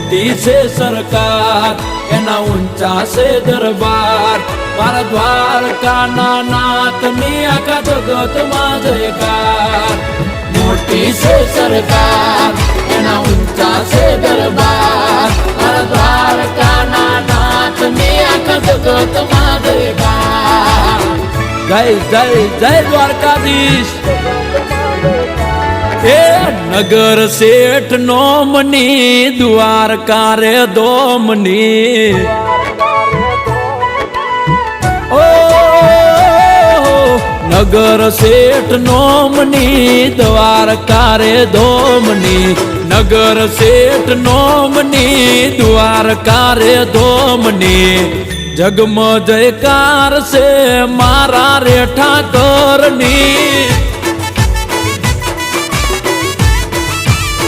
મોટી છે સરકાર એના ઊંચા છે દરબાર મારા દ્વારકાના નાથની આખા જગતમાં જયકાર મોટી છે સરકાર એના ઊંચા છે દરબાર મારા દ્વારકાના નાથની આખા જગતમાં જયકાર જય જય જય દ્વારકાધીશ એ નગર શેઠ નોમની દ્વારકા રે દોમની ઓ નગર શેઠ નોમની દ્વારકા રે દોમની નગર શેઠ નોમની દ્વારકા રે દોમની જગમ જયકાર છે મારા રે ઠાકરની